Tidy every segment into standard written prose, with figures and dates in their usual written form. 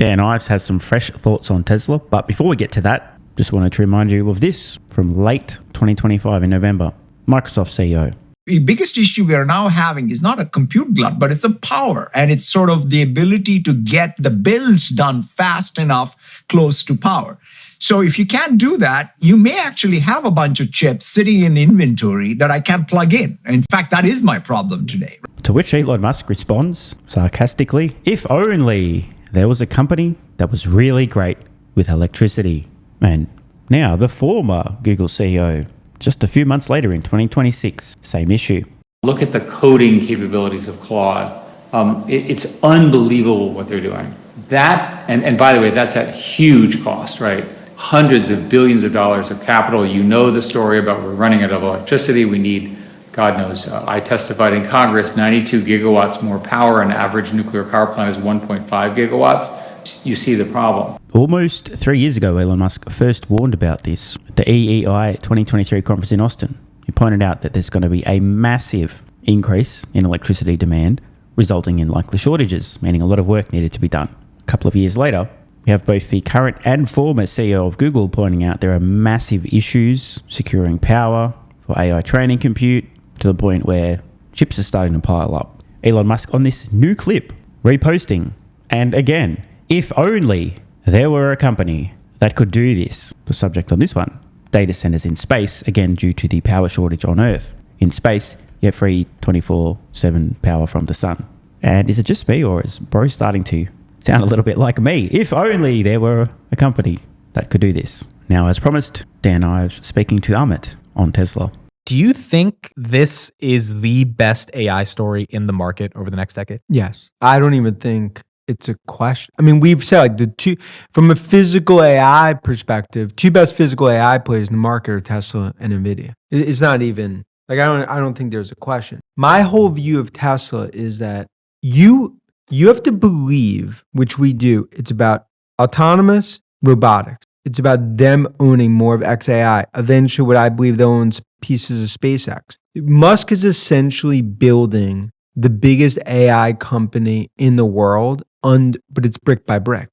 Dan Ives has some fresh thoughts on Tesla, but before we get to that, just wanted to remind you of this from late 2025 in November. Microsoft CEO. The biggest issue we are now having is not a compute glut, but it's a power. And it's sort of the ability to get the builds done fast enough close to power. So if you can't do that, you may actually have a bunch of chips sitting in inventory that I can't plug in. In fact, that is my problem today. To which Elon Musk responds sarcastically, if only there was a company that was really great with electricity. And now the former Google CEO, just a few months later in 2026, same issue. Look at the coding capabilities of Claude. It's unbelievable what they're doing. That, and by the way, that's at huge cost, right? Hundreds of billions of dollars of capital. You know the story about we're running out of electricity. We need, God knows, I testified in Congress, 92 gigawatts more power. An average nuclear power plant is 1.5 gigawatts. You see the problem. Almost 3 years ago, Elon Musk first warned about this at the EEI 2023 conference in Austin. He pointed out that there's going to be a massive increase in electricity demand, resulting in likely shortages, meaning a lot of work needed to be done. A couple of years later, we have both the current and former CEO of Google pointing out there are massive issues securing power for AI training compute to the point where chips are starting to pile up. Elon Musk on this new clip, reposting, and again, if only there were a company that could do this. The subject on this one, data centers in space, again due to the power shortage on Earth. In space, you have free 24/7 power from the sun. And is it just me, or is bro starting to sound a little bit like me? If only there were a company that could do this. Now, as promised, Dan Ives speaking to Amit on Tesla. Do you think this is the best AI story in the market over the next decade? Yes. I don't even think it's a question. I mean, we've said like the two, from a physical AI perspective, two best physical AI players in the market are Tesla and NVIDIA. It's not even like, I don't think there's a question. My whole view of Tesla is that you have to believe, which we do, it's about autonomous robotics. It's about them owning more of XAI. Eventually, what I believe they'll own pieces of SpaceX. Musk is essentially building the biggest AI company in the world, but it's brick by brick.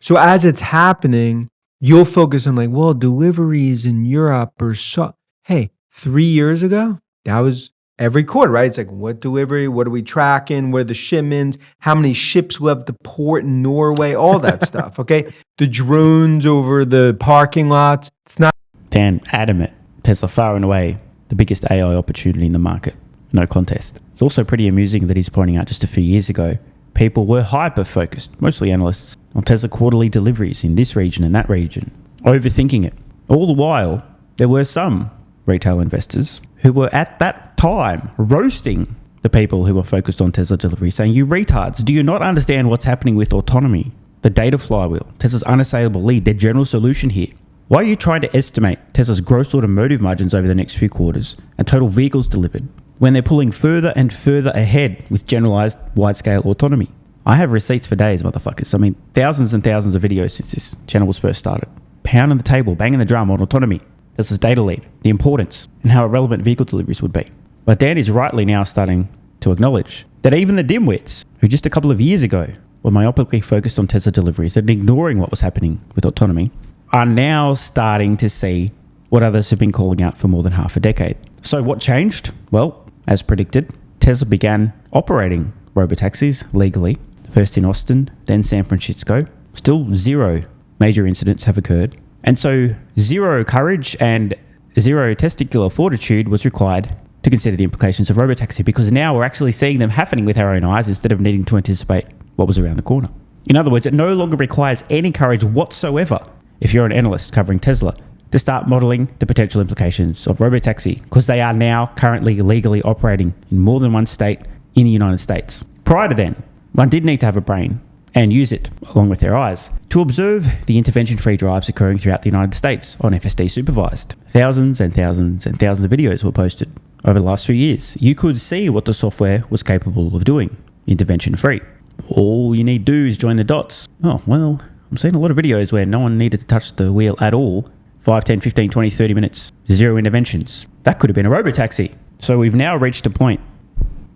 So as it's happening, you'll focus on like, well, deliveries in Europe or so. Hey, 3 years ago, that was every quarter, right? It's like, what delivery? What are we tracking? What are the shipments? How many ships left the port in Norway? All that stuff, okay? The drones over the parking lots. It's not. Dan adamant, Tesla far and away the biggest AI opportunity in the market. No contest. It's also pretty amusing that he's pointing out just a few years ago, people were hyper-focused, mostly analysts, on Tesla quarterly deliveries in this region and that region, overthinking it. All the while, there were some retail investors who were at that time roasting the people who were focused on Tesla delivery, saying, you retards, do you not understand what's happening with autonomy? The data flywheel, Tesla's unassailable lead, their general solution here. Why are you trying to estimate Tesla's gross automotive margins over the next few quarters and total vehicles delivered when they're pulling further and further ahead with generalized wide-scale autonomy? I have receipts for days, motherfuckers. I mean, thousands and thousands of videos since this channel was first started. Pounding the table, banging the drum on autonomy. Tesla's data lead, the importance, and how irrelevant vehicle deliveries would be. But Dan is rightly now starting to acknowledge that even the dimwits, who just a couple of years ago were myopically focused on Tesla deliveries and ignoring what was happening with autonomy, are now starting to see what others have been calling out for more than half a decade. So what changed? Well, as predicted, Tesla began operating robotaxis legally, first in Austin, then San Francisco. Still zero major incidents have occurred. And so zero courage and zero testicular fortitude was required to consider the implications of robotaxi, because now we're actually seeing them happening with our own eyes instead of needing to anticipate what was around the corner. In other words, it no longer requires any courage whatsoever if you're an analyst covering Tesla to start modeling the potential implications of robotaxi, because they are now currently legally operating in more than one state in the United States. Prior to then, one did need to have a brain and use it, along with their eyes, to observe the intervention-free drives occurring throughout the United States on FSD supervised. Thousands and thousands and thousands of videos were posted over the last few years. You could see what the software was capable of doing, intervention-free. All you need to do is join the dots. Oh, well, I'm seeing a lot of videos where no one needed to touch the wheel at all. 5, 10, 15, 20, 30 minutes, zero interventions. That could have been a robotaxi. So we've now reached a point,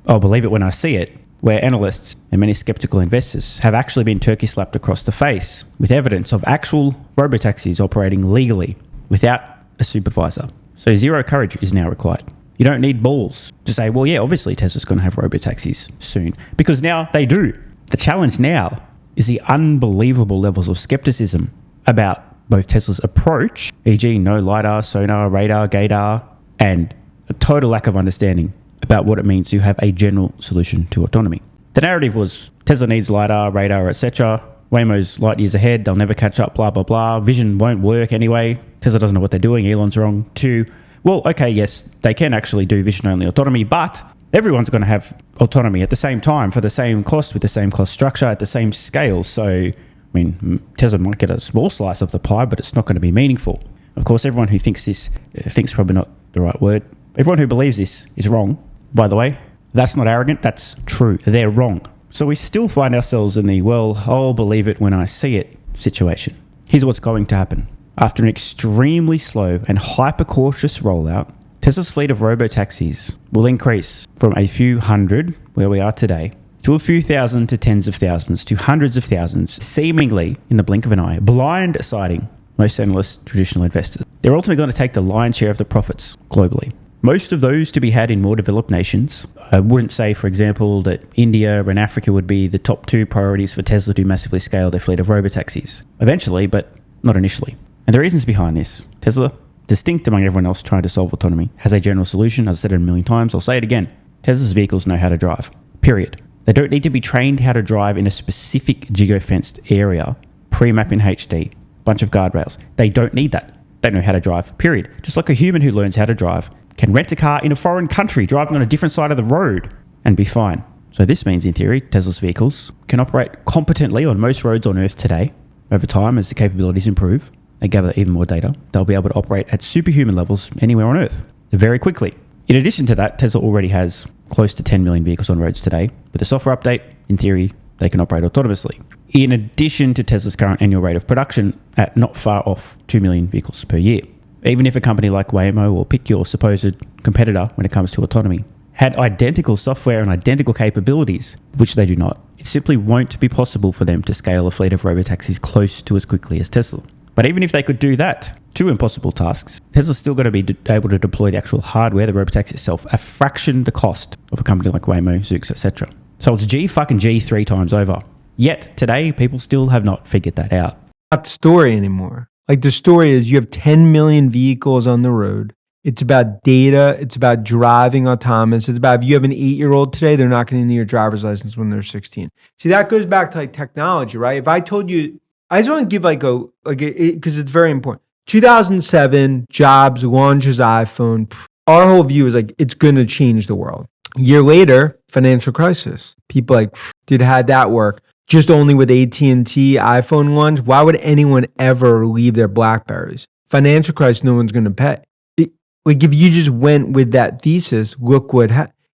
I'll believe it when I see it, where analysts and many skeptical investors have actually been turkey slapped across the face with evidence of actual robotaxis operating legally without a supervisor. So zero courage is now required. You don't need balls to say, well, yeah, obviously Tesla's going to have robotaxis soon, because now they do. The challenge now is the unbelievable levels of skepticism about both Tesla's approach, e.g. no LiDAR, sonar, radar, gaydar, and a total lack of understanding about what it means to have a general solution to autonomy. The narrative was Tesla needs LiDAR, radar, etc. Waymo's light years ahead, they'll never catch up, blah, blah, blah. Vision won't work anyway. Tesla doesn't know what they're doing, Elon's wrong. 2, well, okay, yes, they can actually do vision-only autonomy, but everyone's going to have autonomy at the same time for the same cost, with the same cost structure, at the same scale. So, I mean, Tesla might get a small slice of the pie, but it's not going to be meaningful. Of course, everyone who thinks this, thinks probably not the right word, everyone who believes this is wrong. By the way, that's not arrogant, that's true. They're wrong. So we still find ourselves in the, well, I'll believe it when I see it situation. Here's what's going to happen. After an extremely slow and hyper-cautious rollout, Tesla's fleet of robotaxis will increase from a few hundred, where we are today, to a few thousand, to tens of thousands, to hundreds of thousands, seemingly in the blink of an eye, blindsiding most analysts, traditional investors. They're ultimately going to take the lion's share of the profits globally. Most of those to be had in more developed nations. I wouldn't say, for example, that India and Africa would be the top 2 priorities for Tesla to massively scale their fleet of robotaxis. Eventually, but not initially. And the reasons behind this, Tesla, distinct among everyone else trying to solve autonomy, has a general solution. As I said it a million times, I'll say it again. Tesla's vehicles know how to drive, period. They don't need to be trained how to drive in a specific geo-fenced area, pre-map in HD, bunch of guardrails. They don't need that. They know how to drive, period. Just like a human who learns how to drive can rent a car in a foreign country, driving on a different side of the road, and be fine. So this means, in theory, Tesla's vehicles can operate competently on most roads on Earth today. Over time, as the capabilities improve, they gather even more data, they'll be able to operate at superhuman levels anywhere on Earth, very quickly. In addition to that, Tesla already has close to 10 million vehicles on roads today. With a software update, in theory, they can operate autonomously. In addition to Tesla's current annual rate of production at not far off 2 million vehicles per year. Even if a company like Waymo, or pick your supposed competitor when it comes to autonomy, had identical software and identical capabilities, which they do not, it simply won't be possible for them to scale a fleet of robotaxis close to as quickly as Tesla. But even if they could do that, 2 impossible tasks, Tesla's still going to be able to deploy the actual hardware, the robotaxi itself, a fraction the cost of a company like Waymo, Zoox, etc. So it's G 3 times over. Yet today, people still have not figured that out. Not the story anymore. Like, the story is you have 10 million vehicles on the road. It's about data. It's about driving autonomous. It's about, if you have an 8-year-old today, they're not going to need your driver's license when they're 16. See, that goes back to like technology, right? If I told you, I just want to give because it's very important. 2007, Jobs launches iPhone. Our whole view is like, it's going to change the world. A year later, financial crisis. People like, dude, how'd that work? Just only with AT&T iPhone launch? Why would anyone ever leave their Blackberries? Financial crisis, no one's going to pay. Like, if you just went with that thesis, look what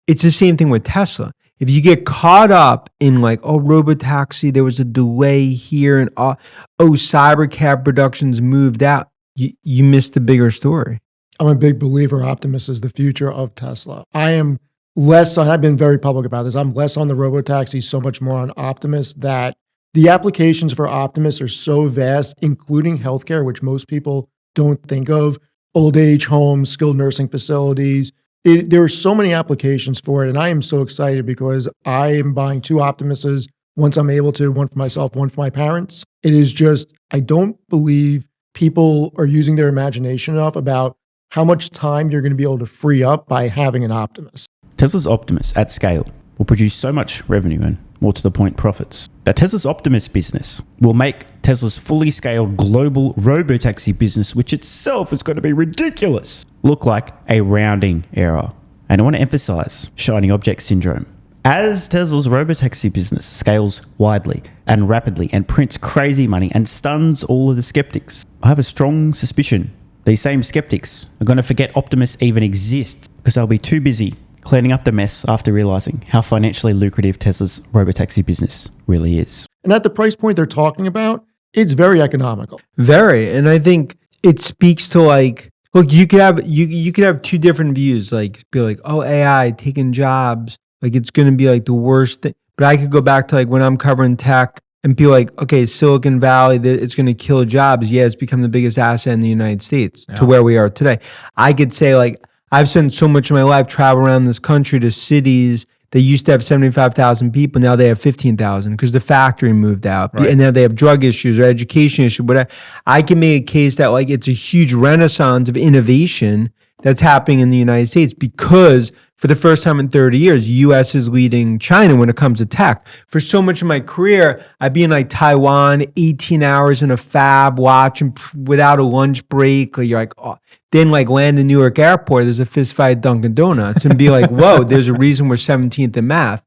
it's the same thing with Tesla. If you get caught up in like, oh, Robotaxi, there was a delay here, and oh, Cybercab productions moved out, you missed the bigger story. I'm a big believer Optimus is the future of Tesla. I am less on, I've been very public about this, I'm less on the Robotaxi, so much more on Optimus, that the applications for Optimus are so vast, including healthcare, which most people don't think of, old age homes, skilled nursing facilities. There are so many applications for it, and I am so excited because I am buying 2 Optimuses once I'm able to, one for myself, one for my parents. It is just, I don't believe people are using their imagination enough about how much time you're going to be able to free up by having an Optimus. Tesla's Optimus at scale will produce so much revenue and, more to the point, profits, that Tesla's Optimus business will make Tesla's fully scaled global robotaxi business, which itself is going to be ridiculous, look like a rounding error. And I want to emphasize shiny object syndrome. As Tesla's robotaxi business scales widely and rapidly and prints crazy money and stuns all of the skeptics, I have a strong suspicion these same skeptics are going to forget Optimus even exists because they'll be too busy cleaning up the mess after realizing how financially lucrative Tesla's robotaxi business really is. And at the price point they're talking about, it's very economical. Very. And I think it speaks to like, look, you could have 2 different views, like be like, oh, AI taking jobs. Like it's going to be like the worst thing. But I could go back to like when I'm covering tech and people like, okay, Silicon Valley, it's going to kill jobs. Yeah, it's become the biggest asset in the United States to where we are today. I could say like, I've spent so much of my life travel around this country to cities that used to have 75,000 people. Now they have 15,000 because the factory moved out. Right. And now they have drug issues or education issues, whatever. I can make a case that like it's a huge renaissance of innovation that's happening in the United States because for the first time in 30 years, U.S. is leading China when it comes to tech. For so much of my career, I'd be in like Taiwan, 18 hours in a fab, watching without a lunch break. Or you're like, oh. Then like land in New York airport, there's a fist fight at Dunkin' Donuts and be like, whoa, there's a reason we're 17th in math.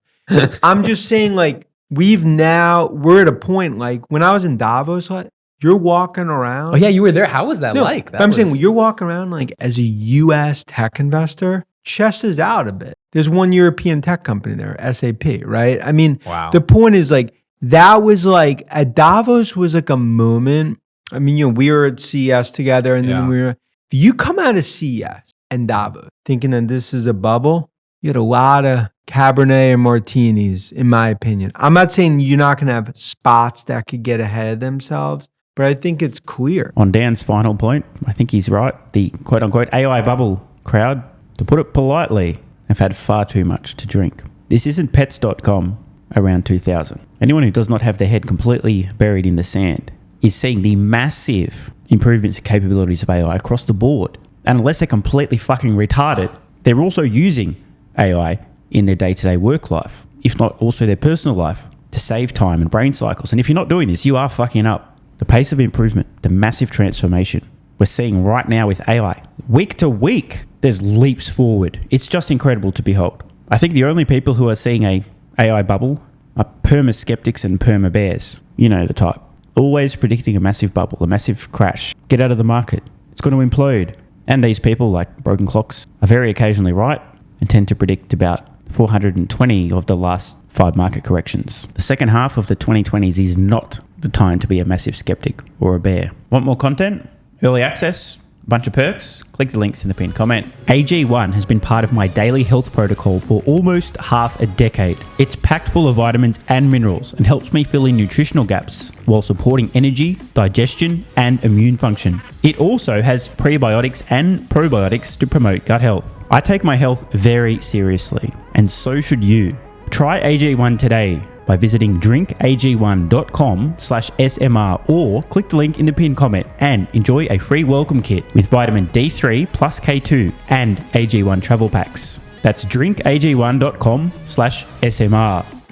I'm just saying like, we're at a point like when I was in Davos, like, you're walking around. Oh yeah, you were there. How was that like? Saying you're walking around like as a U.S. tech investor, chest is out a bit. There's one European tech company there, SAP, right? I mean, The point is like, that was like, at Davos was like a moment. I mean, you know, we were at CES together and then if you come out of CES and Davos thinking that this is a bubble, you had a lot of Cabernet and martinis, in my opinion. I'm not saying you're not going to have spots that could get ahead of themselves, but I think it's clear. On Dan's final point, I think he's right. The quote-unquote AI bubble crowd, to put it politely, have had far too much to drink. This isn't pets.com around 2000. Anyone who does not have their head completely buried in the sand is seeing the massive improvements and capabilities of AI across the board. And unless they're completely fucking retarded, they're also using AI in their day-to-day work life, if not also their personal life, to save time and brain cycles. And if you're not doing this, you are fucking up. The pace of improvement, the massive transformation we're seeing right now with AI, week to week, there's leaps forward. It's just incredible to behold. I think the only people who are seeing a AI bubble are perma-skeptics and perma-bears. You know the type. Always predicting a massive bubble, a massive crash. Get out of the market. It's going to implode. And these people, like broken clocks, are very occasionally right and tend to predict about 420 of the last 5 market corrections. The second half of the 2020s is not the time to be a massive skeptic or a bear. Want more content? Early access? A bunch of perks? Click the links in the pinned comment. AG1 has been part of my daily health protocol for almost half a decade. It's packed full of vitamins and minerals and helps me fill in nutritional gaps while supporting energy, digestion, and immune function. It also has prebiotics and probiotics to promote gut health. I take my health very seriously, and so should you. Try AG1 today by visiting drinkag1.com/SMR or click the link in the pinned comment and enjoy a free welcome kit with vitamin D3 plus K2 and AG1 travel packs. That's drinkag1.com/SMR.